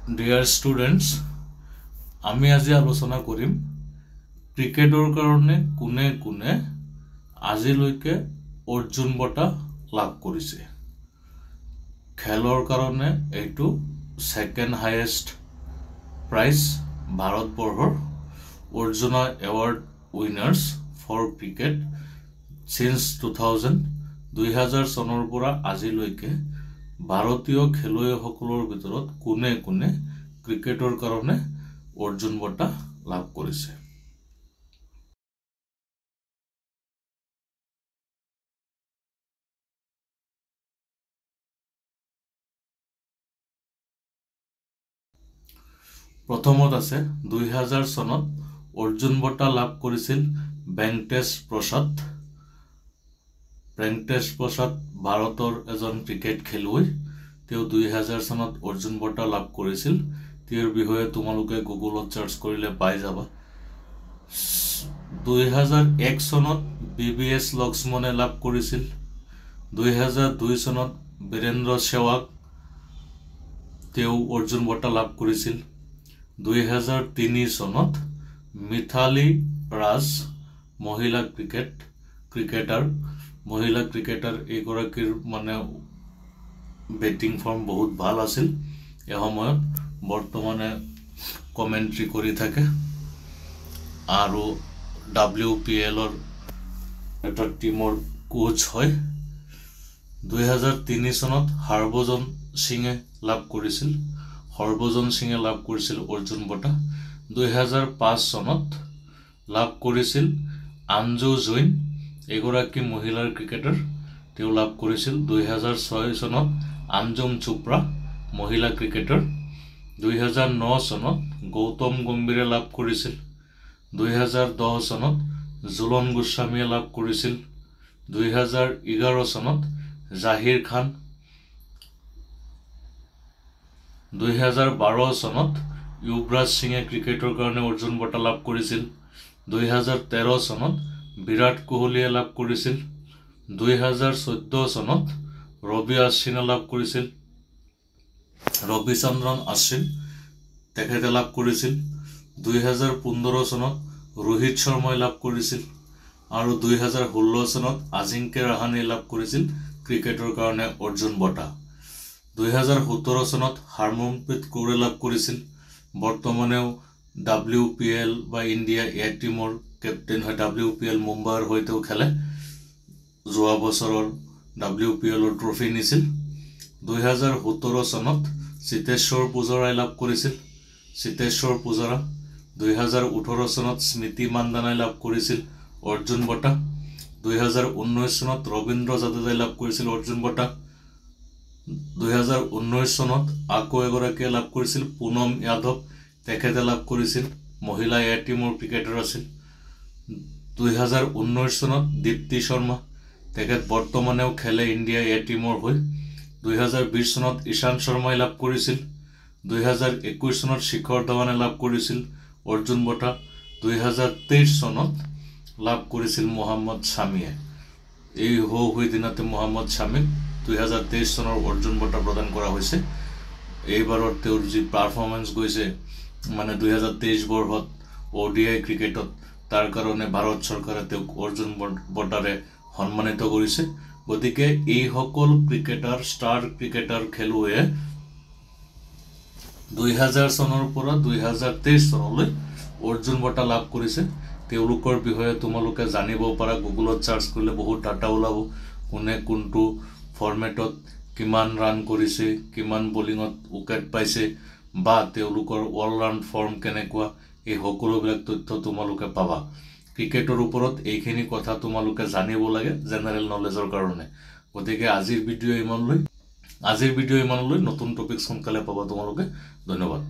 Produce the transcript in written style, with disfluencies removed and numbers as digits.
Dear students, আমি আজি আলোচনা কৰিম ক্ৰিকেটৰ কাৰণে কোনে কোনে আজিলৈকে অৰ্জুন বঁটা লাভ কৰিছে। খেলৰ কাৰণে এইটো সেকেন্ড হাইয়েষ্ট প্ৰাইজ ভাৰতবৰ্ষৰ Arjuna award winners for cricket since 2000 চনৰ পৰা আজিলৈকে ভাৰতীয় খেলুৱৈসকলৰ ভিতৰত কোনে কোনে ক্ৰিকেটৰ কাৰণে অৰ্জুন বঁটা লাভ কৰিছে। প্ৰথমত আছে 2000 চনত অৰ্জুন বঁটা লাভ কৰিছিল ভেঙ্কটেশ প্ৰসাদ। ভেঙ্কটেশ প্ৰসাদ ভাৰতৰ এজন ক্ৰিকেট খেলুৱৈ। তেওঁ 2000 চনত অৰ্জুন বঁটা লাভ কৰিছিল। তেওঁৰ বিষয়ে তোমালোকে গুগলত সাৰ্চ কৰিলে পাই যাবা। 2001 চনত BBS লক্ষ্মণে লাভ কৰিছিল। 2002 চনত বীৰেন্দ্ৰ সেহৱাগ তেওঁ অৰ্জুন বঁটা লাভ কৰিছিল। 2003 চনত মিথালী ৰাজ মহিলা ক্ৰিকেটাৰ এগৰাকীৰ বেটিং ফৰ্ম বহুত ভাল আছিল। এই সময়ত বৰ্তমানে কমেন্ট্ৰি কৰি থাকে আৰু WPL এটা টিমৰ কোচ হয়। 2003 চনত হৰভজন সিঙে লাভ কৰিছিল। অৰ্জুন বঁটা। 2005 চনত লাভ কৰিছিল আঞ্জু জৈন, এগৰাকী মহিলাৰ ক্ৰিকেটাৰ। তেওঁ লাভ কৰিছিল। 2006 চনত আঞ্জুম চোপ্ৰা মহিলা ক্ৰিকেটাৰ। 2009 চনত গৌতম গম্ভীৰে লাভ কৰিছিল। 2010 চনত জুলন গোস্বামীয়ে লাভ কৰিছিল। 2011 চনত জাহিৰ খান। 2012 চনত যুৱৰাজ সিঙে ক্ৰিকেটৰ কাৰণে অৰ্জুন বঁটা লাভ কৰিছিল। 2013 চনত বিৰাট কোহলীয়ে লাভ কৰিছিল। 2014 চনত ৰবি আশ্বিনে লাভ কৰিছিল। ৰবিচন্দ্ৰন আশ্বিন তেখেতে লাভ কৰিছিল। 2015 চনত ৰোহিত শৰ্মাই লাভ কৰিছিল আৰু 2016 চনত আজিংক্য ৰাহানে লাভ কৰিছিল ক্ৰিকেটৰ কাৰণে অৰ্জুন বঁটা। 2017 চনত হৰমনপ্ৰীত কৌৰে লাভ কৰিছিল। বৰ্তমানেও WPL বা ইণ্ডিয়া এ টিমৰ কেপ্টেইন হয়। WPL মুম্বাইৰ হৈতেও খেলে। যোৱা বছৰৰ WPLৰ ট্ৰফি নিছিল। 2017 চনত চিতেশ্বৰ পূজাৰাই লাভ কৰিছিল। 2018 চনত স্মৃতি মান্দানাই লাভ কৰিছিল অৰ্জুন বঁটা। 2019 চনত ৰবীন্দ্ৰ জাদেজাই লাভ কৰিছিল অৰ্জুন বঁটা। 2019 চনত আকৌ এগৰাকীয়ে লাভ কৰিছিল পুনম যাদৱ, তেখেতে লাভ কৰিছিল। মহিলা এ টিমৰ ক্ৰিকেটাৰ আছিল। 2019 চনত দীপ্তি শৰ্মা, তেখেত বৰ্তমানেও খেলে ইণ্ডিয়া এ টিমৰ হৈ। 2020 চনত ঈশান্ত শৰ্মাই লাভ কৰিছিল। 2021 চনত শিখৰ ধাৱানে লাভ কৰিছিল অৰ্জুন বঁটা। 2023 চনত লাভ কৰিছিল মহম্মদ শামিয়ে। এই হৈ দিনতে মহম্মদ শামিক 2023 চনৰ অৰ্জুন বঁটা প্ৰদান কৰা হৈছে। এইবাৰৰ তেওঁৰ যি পাৰফৰ্মেন্স গৈছে 2023 বৰ্ষত ODI ক্ৰিকেটত, তাৰ কাৰণে ভাৰত চৰকাৰে তেওঁক অৰ্জুন বঁটাৰে সন্মানিত কৰিছে। গতিকে এই সকল ষ্টাৰ ক্ৰিকেটাৰ খেলুৱৈয়ে 2000 চনৰ পৰা 2023 চনলৈ অৰ্জুন বঁটা লাভ কৰিছে। তেওঁলোকৰ বিষয়ে তোমালোকে জানিব পাৰা। গুগলত সাৰ্চ কৰিলে বহুত ডাটা ওলাব। কোনে কোনটো ফৰ্মেটত কিমান ৰান কৰিছে, কিমান বলিঙত উইকেট পাইছে বা তেওঁলোকৰ অলৰাউণ্ড ফৰ্ম কেনেকুৱা, এই সকলোবিলাক তথ্য তোমালোকে পাবা। ক্ৰিকেটৰ ওপৰত এইখিনি কথা তোমালোকে জানিব লাগে জেনাৰেল নলেজৰ কাৰণে। গতিকে আজিৰ ভিডিঅ' ইমানলৈ। নতুন টপিক সোনকালে পাবা তোমালোকে। ধন্যবাদ।